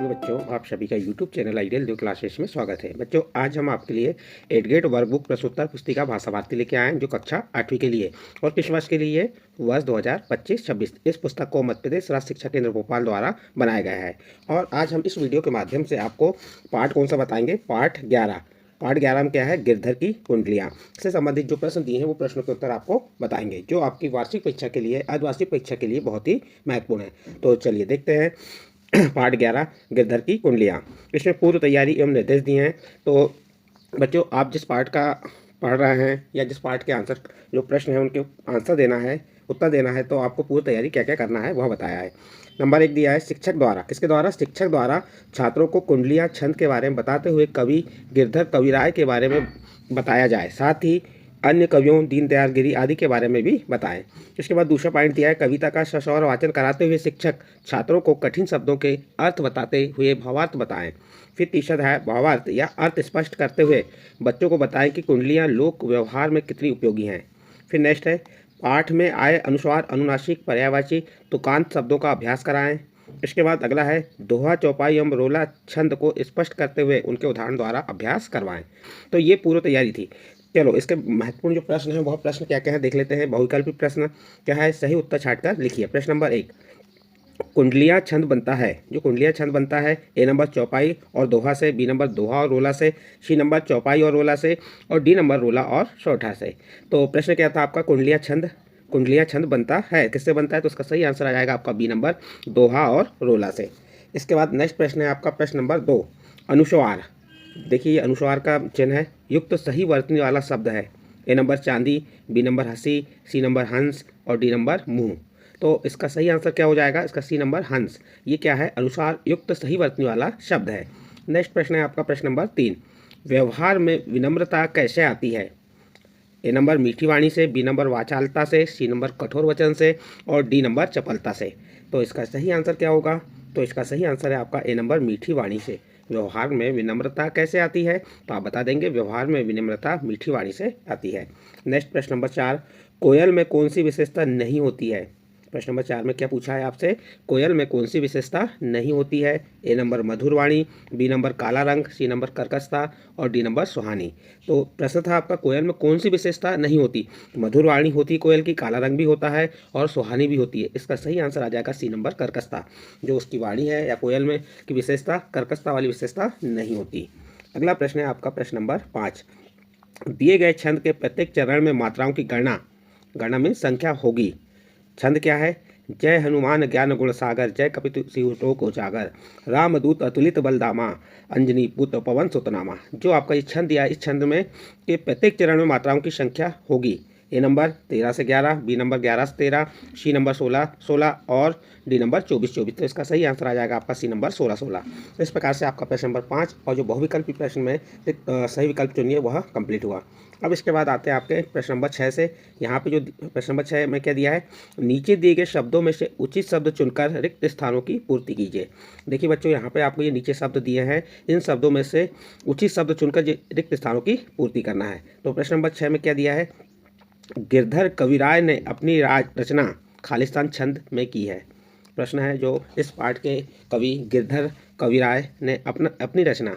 बच्चों, आप सभी का YouTube चैनल आइडियल दो क्लासेस में स्वागत है। बच्चों, आज हम आपके लिए 8th ग्रेड वर्कबुक प्रश्नोत्तर पुस्तिका भाषा भारती लेके आए हैं, जो कक्षा 8वीं के लिए और किस वर्ष के लिए, वर्ष 2025-26। इस पुस्तक को मध्य प्रदेश राज्य शिक्षा केंद्र भोपाल द्वारा बनाया गया है। और आज हम इस वीडियो के माध्यम से आपको पाठ कौन सा बताएंगे, पाठ 11। पाठ 11 में क्या है, गिरधर की कुंडलियाँ से संबंधित जो प्रश्न दिए हैं वो प्रश्नों के उत्तर आपको बताएंगे, जो आपकी वार्षिक परीक्षा के लिए, अर्धवार्षिक परीक्षा के लिए बहुत ही महत्वपूर्ण है। तो चलिए देखते हैं पाठ 11 गिरधर की कुंडलियाँ। इसमें पूर्व तैयारी एवं निर्देश दिए हैं। तो बच्चों, आप जिस पाठ का पढ़ रहे हैं या जिस पाठ के आंसर, जो प्रश्न है उनके आंसर देना है, उत्तर देना है, तो आपको पूर्व तैयारी क्या क्या करना है वह बताया है। नंबर 1 दिया है, शिक्षक द्वारा, किसके द्वारा, शिक्षक द्वारा छात्रों को कुंडलियाँ छंद के बारे में बताते हुए कवि गिरधर कविराय के बारे में बताया जाए, साथ ही अन्य कवियों दीनदयाल गिरी आदि के बारे में भी बताएं। इसके बाद दूसरा पॉइंट दिया है, कविता का सशौर वाचन कराते हुए शिक्षक छात्रों को कठिन शब्दों के अर्थ बताते हुए भावार्थ बताएं। फिर तीसरा है, भावार्थ या अर्थ स्पष्ट करते हुए बच्चों को बताएं कि कुंडलियाँ लोक व्यवहार में कितनी उपयोगी हैं। फिर नेक्स्ट है, पाठ में आए अनुस्वार, अनुनासिक, पर्यायवाची, तुकांत शब्दों का अभ्यास कराएं। इसके बाद अगला है, दोहा, चौपाई एवं रोला छंद को स्पष्ट करते हुए उनके उदाहरण द्वारा अभ्यास करवाएं। तो ये पूर्व तैयारी थी। चलो, इसके महत्वपूर्ण जो प्रश्न है वह प्रश्न क्या क्या है देख लेते हैं। बहुविकल्पी प्रश्न क्या है, सही उत्तर छांटकर लिखिए। प्रश्न नंबर 1, कुंडलियाँ छंद बनता है, जो कुंडलियाँ छंद बनता है, ए नंबर चौपाई और दोहा से, बी नंबर दोहा और रोला से, सी नंबर चौपाई और रोला से, और डी नंबर रोला और सौठा से। तो प्रश्न क्या था आपका, कुंडलियाँ छंद बनता है, किससे बनता है, तो उसका सही आंसर आ जाएगा आपका बी नंबर दोहा और रोला से। इसके बाद नेक्स्ट प्रश्न है आपका प्रश्न नंबर 2, अनुस्वार। देखिए, ये अनुस्वार का चिन्ह है, युक्त सही वर्तनी वाला शब्द है। ए नंबर चांदी, बी नंबर हंसी, सी नंबर हंस और डी नंबर मुंह। तो इसका सही आंसर क्या हो जाएगा, इसका सी नंबर हंस। ये क्या है, अनुस्वार युक्त सही वर्तनी वाला शब्द है। नेक्स्ट प्रश्न है आपका प्रश्न नंबर 3, व्यवहार में विनम्रता कैसे आती है। ए नंबर मीठी वाणी से, बी नंबर वाचालता से, सी नंबर कठोर वचन से और डी नंबर चपलता से। तो इसका सही आंसर क्या होगा, तो इसका सही आंसर है आपका ए नंबर मीठी वाणी से। व्यवहार में विनम्रता कैसे आती है, तो आप बता देंगे व्यवहार में विनम्रता मीठी वाणी से आती है। नेक्स्ट प्रश्न नंबर 4, कोयल में कौन सी विशेषता नहीं होती है। प्रश्न नंबर 4 में क्या पूछा है आपसे, कोयल में कौन सी विशेषता नहीं होती है। ए नंबर मधुर वाणी, बी नंबर काला रंग, सी नंबर कर्कशता और डी नंबर सुहानी। तो प्रश्न था आपका, कोयल में कौन सी विशेषता नहीं होती। मधुर वाणी होती है कोयल की, काला रंग भी होता है और सुहानी भी होती है। इसका सही आंसर आ जाएगा सी नंबर कर्कशता। जो उसकी वाणी है या कोयल में की विशेषता, कर्कशता वाली विशेषता नहीं होती। अगला प्रश्न है आपका प्रश्न नंबर 5, दिए गए छंद के प्रत्येक चरण में मात्राओं की गणना में संख्या होगी। छंद क्या है, जय हनुमान ज्ञान गुण सागर, जय कपितु सिंह लोक उजागर, रामदूत अतुलित बलदामा, अंजनी पुत्र पवन सुतनामा। जो आपका ये छंद दिया, इस छंद में के प्रत्येक चरण में मात्राओं की संख्या होगी। ए नंबर 13 से 11, बी नंबर 11 से 13, सी नंबर 16 और डी नंबर 24। तो इसका सही आंसर आ जाएगा आपका सी नंबर 16। तो इस प्रकार से आपका प्रश्न नंबर 5 और जो बहुविकल्पी प्रश्न में सही विकल्प चुनिए वह कंप्लीट हुआ। अब इसके बाद आते हैं आपके प्रश्न नंबर 6 से। यहाँ पे जो प्रश्न नंबर 6 में क्या दिया है, नीचे दिए गए शब्दों में से उचित शब्द चुनकर रिक्त स्थानों की पूर्ति कीजिए। देखिए बच्चों, यहाँ पे आपको ये नीचे शब्द दिए हैं, इन शब्दों में से उचित शब्द चुनकर रिक्त स्थानों की पूर्ति करना है। तो प्रश्न नंबर 6 में क्या दिया है, गिरधर कविराय ने अपनी रचना खालिस्तान छंद में की है। प्रश्न है, जो इस पाठ के कवि गिरधर कविराय ने अपनी रचना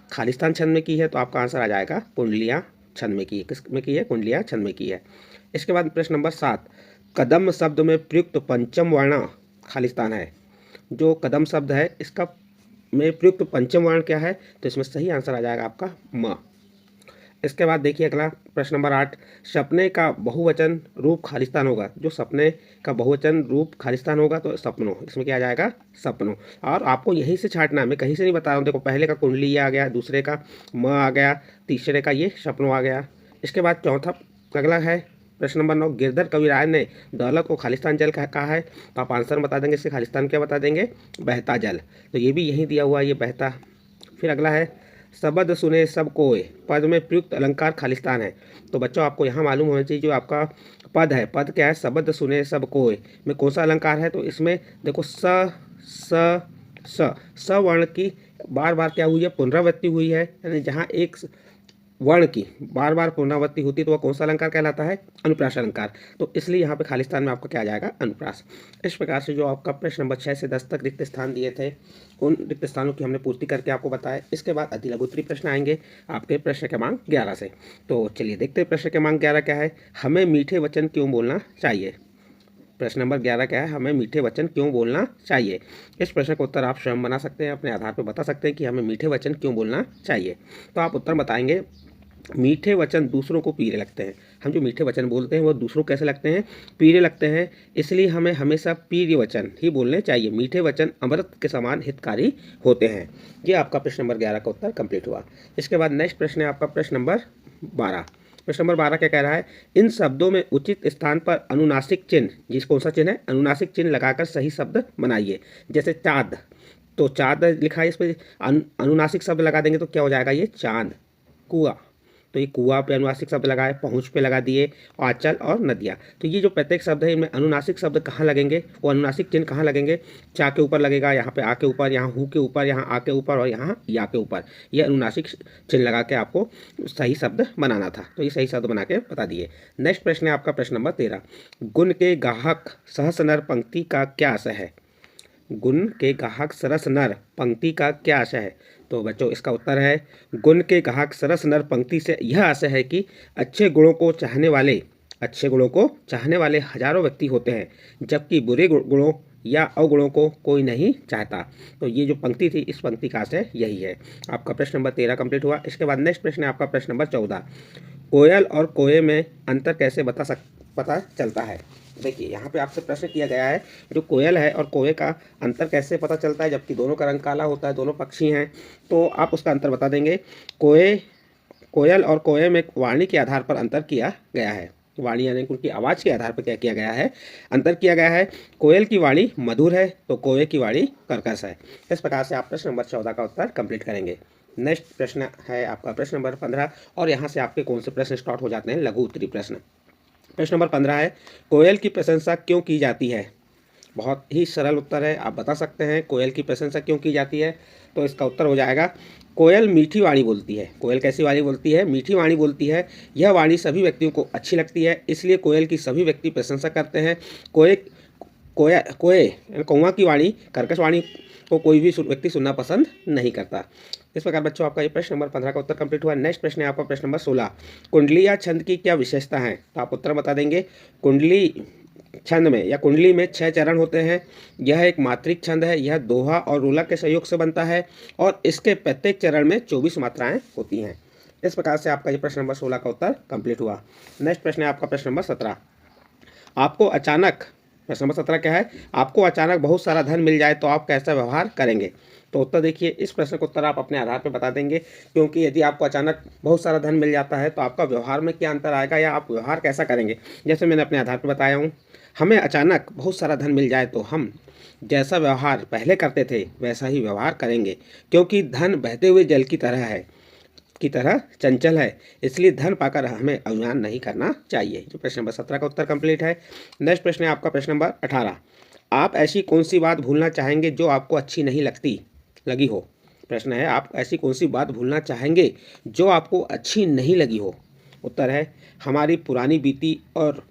खालिस्तान छंद में की है, तो आपका आंसर आ जाएगा कुंडलियाँ छंद में की है। किस में की है, कुंडलियाँ छंद में की है। इसके बाद प्रश्न नंबर 7, कदम शब्द में प्रयुक्त पंचम वर्ण खालिस्तान है। जो कदम शब्द है, इसका में प्रयुक्त पंचम वर्ण क्या है, तो इसमें सही आंसर आ जाएगा आपका म। इसके बाद देखिए अगला प्रश्न नंबर 8, सपने का बहुवचन रूप खालिस्तान होगा। जो सपने का बहुवचन रूप खालिस्तान होगा तो सपनों, इसमें क्या आ जाएगा, सपनों। और आपको यहीं से छांटना है, मैं कहीं से नहीं बता रहा हूँ। देखो, पहले का कुंडली ये आ गया, दूसरे का म आ गया, तीसरे का ये सपनों आ गया। इसके बाद चौथा अगला है प्रश्न नंबर 9, गिरधर कविराय ने दौलत को खालिस्तान जल कहा है, तो आप आंसर बता देंगे, इससे खालिस्तान क्या बता देंगे, बहता जल। तो ये भी यहीं दिया हुआ है, ये बहता। फिर अगला है, शब्द सुने सब कोय, पद में प्रयुक्त अलंकार खालिस्तान है। तो बच्चों, आपको यहाँ मालूम होना चाहिए जो आपका पद है, पद क्या है, शब्द सुने सब कोय में कौन सा अलंकार है। तो इसमें देखो स वर्ण की बार बार क्या हुई है, पुनरावृत्ति हुई है। यानी जहाँ एक वर्ण की बार बार पुनरावृत्ति होती है तो वह कौन सा अलंकार कहलाता है? अनुप्रास अलंकार। तो इसलिए यहाँ पे खाली स्थान में आपका क्या आ जाएगा? अनुप्रास। इस प्रकार से जो आपका प्रश्न नंबर 6 से 10 तक रिक्त स्थान दिए थे उन रिक्त स्थानों की हमने पूर्ति करके आपको बताया। इसके बाद अति लघु उत्तरीय प्रश्न आएंगे आपके प्रश्न क्रमांक 11 से। तो चलिए देखते हैं प्रश्न क्रमांक 11 क्या है। हमें मीठे वचन क्यों बोलना चाहिए? प्रश्न नंबर 11 क्या है? हमें मीठे वचन क्यों बोलना चाहिए। इस प्रश्न का उत्तर आप स्वयं बना सकते हैं, अपने आधार पर बता सकते हैं कि हमें मीठे वचन क्यों बोलना चाहिए। तो आप उत्तर बताएंगे, मीठे वचन दूसरों को पीरे लगते हैं। हम जो मीठे वचन बोलते हैं वो दूसरों को कैसे लगते हैं? पीरे लगते हैं। इसलिए हमें हमेशा प्रिय वचन ही बोलने चाहिए। मीठे वचन अमृत के समान हितकारी होते हैं। ये आपका प्रश्न नंबर 11 का उत्तर कंप्लीट हुआ। इसके बाद नेक्स्ट प्रश्न है आपका प्रश्न नंबर 12। प्रश्न नंबर 12 क्या कह रहा है? इन शब्दों में उचित स्थान पर अनुनासिक चिन्ह, जिस कौन सा चिन्ह है? अनुनासिक चिन्ह लगाकर सही शब्द बनाइए। जैसे चाँद, तो चाँद लिखा है, इस पर अनुनासिक शब्द लगा देंगे तो क्या हो जाएगा? ये चाँद। कुआं, तो ये कुआं पे अनुनासिक शब्द लगाए, पहुँच पे लगा दिए, आंचल और नदियाँ। तो ये जो प्रत्येक शब्द है इनमें अनुनासिक शब्द कहाँ लगेंगे? वो अनुनासिक चिन्ह कहाँ लगेंगे? चा के ऊपर लगेगा, यहाँ पे आ के ऊपर, यहाँ हु के ऊपर, यहाँ आ के ऊपर और यहाँ या के ऊपर। ये अनुनासिक चिन्ह लगा के आपको सही शब्द बनाना था। तो ये सही शब्द बना के बता दिए। नेक्स्ट प्रश्न है आपका प्रश्न नंबर 13। गुण के गाहक सहस नर पंक्ति का क्या आशय है? गुण के गाहक सरस नर पंक्ति का क्या आशय है? तो बच्चों इसका उत्तर है, गुण के गाहक सरस नर पंक्ति से यह आशय है कि अच्छे गुणों को चाहने वाले हजारों व्यक्ति होते हैं, जबकि बुरे गुणों या अवगुणों को कोई नहीं चाहता। तो ये जो पंक्ति थी, इस पंक्ति का आशय यही है। आपका प्रश्न नंबर 13 कंप्लीट हुआ। इसके बाद नेक्स्ट प्रश्न है आपका प्रश्न नंबर 14। कोयल और कोए में अंतर कैसे पता चलता है? देखिए यहाँ पे आपसे प्रश्न किया गया है, जो कोयल है और कोए का अंतर कैसे पता चलता है, जबकि दोनों का रंग काला होता है, दोनों पक्षी हैं। तो आप उसका अंतर बता देंगे। कोयल और कोए में वाणी के आधार पर अंतर किया गया है। वाणी यानी उनकी आवाज़ के आधार पर क्या किया गया है? अंतर किया गया है। कोयल की वाणी मधुर है तो कोए की वाणी कर्कश है। इस प्रकार से आप प्रश्न नंबर 14 का उत्तर कंप्लीट करेंगे। नेक्स्ट प्रश्न है आपका प्रश्न नंबर 15 और यहाँ से आपके कौन से प्रश्न स्टार्ट हो जाते हैं? लघु उत्तरीय प्रश्न। प्रश्न नंबर 15 है, कोयल की प्रशंसा क्यों की जाती है? बहुत ही सरल उत्तर है, आप बता सकते हैं कोयल की प्रशंसा क्यों की जाती है। तो इसका उत्तर हो जाएगा, कोयल मीठी वाणी बोलती है। कोयल कैसी वाणी बोलती है? मीठी वाणी बोलती है। यह वाणी सभी व्यक्तियों को अच्छी लगती है, इसलिए कोयल की सभी व्यक्ति प्रशंसा करते हैं। कौवा की वाणी, कर्कश वाणी को कोई भी व्यक्ति सुनना पसंद नहीं करता। इस प्रकार बच्चों आपका ये प्रश्न नंबर 15 का उत्तर कंप्लीट हुआ। नेक्स्ट प्रश्न है आपका प्रश्न नंबर 16। कुंडली या छंद की क्या विशेषता है? तो आप उत्तर बता देंगे। कुंडली छंद में या कुंडली में 6 चरण होते हैं। यह एक मात्रिक छंद है। यह दोहा और रूलक के सहयोग से बनता है और इसके प्रत्येक चरण में 24 मात्राएं होती हैं। इस प्रकार से आपका ये प्रश्न नंबर 16 का उत्तर कंप्लीट हुआ। नेक्स्ट प्रश्न है आपका प्रश्न नंबर 17। आपको अचानक, प्रश्न नंबर 17 क्या है? आपको अचानक बहुत सारा धन मिल जाए तो आप कैसा व्यवहार करेंगे? तो उत्तर देखिए, इस प्रश्न का उत्तर आप अपने आधार पर बता देंगे, क्योंकि यदि आपको अचानक बहुत सारा धन मिल जाता है तो आपका व्यवहार में क्या अंतर आएगा या आप व्यवहार कैसा करेंगे। जैसे मैंने अपने आधार पर बताया हूँ, हमें अचानक बहुत सारा धन मिल जाए तो हम जैसा व्यवहार पहले करते थे वैसा ही व्यवहार करेंगे, क्योंकि धन बहते हुए जल की तरह चंचल है, इसलिए धन पाकर हमें अभिमान नहीं करना चाहिए। जो प्रश्न नंबर 17 का उत्तर कंप्लीट है। नेक्स्ट प्रश्न है आपका प्रश्न नंबर 18। आप ऐसी कौन सी बात भूलना चाहेंगे जो आपको अच्छी नहीं लगी हो? प्रश्न है, आप ऐसी कौन सी बात भूलना चाहेंगे जो आपको अच्छी नहीं लगी हो? उत्तर है, हमारी पुरानी बीती और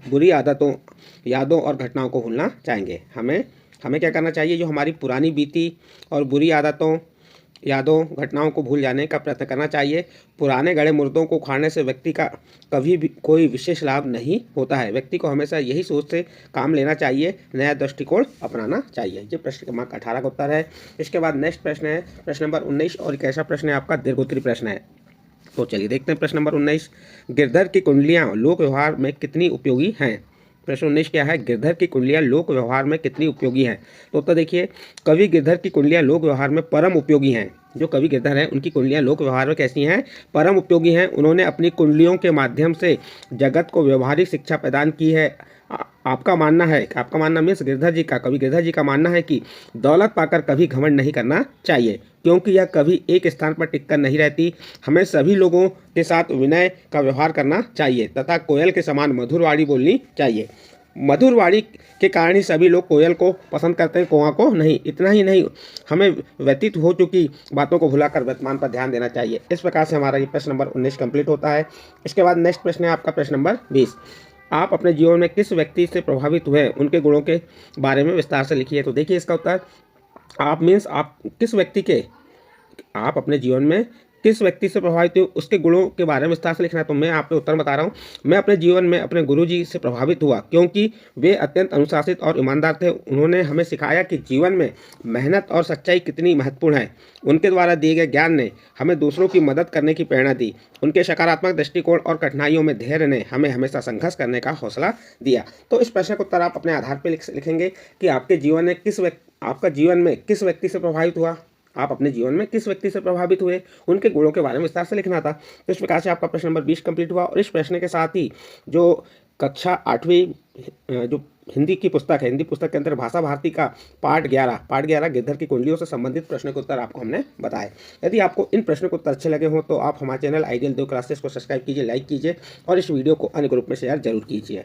बुरी यादों और घटनाओं को भूलना चाहेंगे। हमें क्या करना चाहिए? जो हमारी पुरानी बीती और बुरी यादों घटनाओं को भूल जाने का प्रयत्न करना चाहिए। पुराने गड़े मुर्दों को उखाड़ने से व्यक्ति का कभी भी कोई विशेष लाभ नहीं होता है। व्यक्ति को हमेशा यही सोच से काम लेना चाहिए, नया दृष्टिकोण अपनाना चाहिए। ये प्रश्न क्रमांक 18 का उत्तर है। इसके बाद नेक्स्ट प्रश्न है प्रश्न नंबर 19 और एक ऐसा प्रश्न है आपका दीर्घोत्तरीय प्रश्न है। तो चलिए देखते हैं प्रश्न नंबर 19। गिरधर की कुंडलियाँ लोक व्यवहार में कितनी उपयोगी हैं? प्रश्न 19 क्या है? गिरधर की कुंडलियाँ लोक व्यवहार में कितनी उपयोगी हैं? तो देखिए, कवि गिरधर की कुंडलियाँ लोक व्यवहार में परम उपयोगी हैं। जो कवि गिरधर हैं उनकी कुंडलियाँ लोक व्यवहार में कैसी हैं? परम उपयोगी हैं। उन्होंने अपनी कुंडलियों के माध्यम से जगत को व्यवहारिक शिक्षा प्रदान की है। आपका मानना मीन्स कवि गिरधर जी का मानना है कि दौलत पाकर कभी घमंड नहीं करना चाहिए, क्योंकि यह कभी एक स्थान पर टिककर नहीं रहती। हमें सभी लोगों के साथ विनय का व्यवहार करना चाहिए तथा कोयल के समान मधुर वाणी बोलनी चाहिए। मधुर वाणी के कारण ही सभी लोग कोयल को पसंद करते हैं, कौआ को नहीं। इतना ही नहीं, हमें व्यतीत हो चुकी बातों को भुलाकर वर्तमान पर ध्यान देना चाहिए। इस प्रकार से हमारा ये प्रश्न नंबर 19 कंप्लीट होता है। इसके बाद नेक्स्ट प्रश्न है आपका प्रश्न नंबर 20। आप अपने जीवन में किस व्यक्ति से प्रभावित हुए, उनके गुणों के बारे में विस्तार से लिखिए। तो देखिए इसका उत्तर, आप मीन्स आप किस व्यक्ति के, आप अपने जीवन में किस व्यक्ति से प्रभावित हुए, उसके गुणों के बारे में विस्तार से लिखना है। तो मैं आपको उत्तर बता रहा हूँ। मैं अपने जीवन में अपने गुरुजी से प्रभावित हुआ, क्योंकि वे अत्यंत अनुशासित और ईमानदार थे। उन्होंने हमें सिखाया कि जीवन में मेहनत और सच्चाई कितनी महत्वपूर्ण है। उनके द्वारा दिए गए ज्ञान ने हमें दूसरों की मदद करने की प्रेरणा दी। उनके सकारात्मक दृष्टिकोण और कठिनाइयों में धैर्य ने हमें हमेशा संघर्ष करने का हौसला दिया। तो इस प्रश्न का उत्तर आप अपने आधार पर लिखेंगे कि आपके जीवन में आपका जीवन में किस व्यक्ति से प्रभावित हुआ, आप अपने जीवन में किस व्यक्ति से प्रभावित हुए, उनके गुणों के बारे में विस्तार से लिखना था। तो इस प्रकार से आपका प्रश्न नंबर 20 कंप्लीट हुआ। और इस प्रश्न के साथ ही जो कक्षा 8वीं जो हिंदी की पुस्तक है, हिंदी पुस्तक के अंदर भाषा भारती का पाठ 11 गिरधर की कुंडलियों से संबंधित प्रश्न के उत्तर आपको हमने बताए। यदि आपको इन प्रश्नों के उत्तर अच्छे लगे हों तो आप हमारे चैनल आइडियल देव क्लासेस को सब्सक्राइब कीजिए, लाइक कीजिए और इस वीडियो को अन्य ग्रुप में शेयर जरूर कीजिए।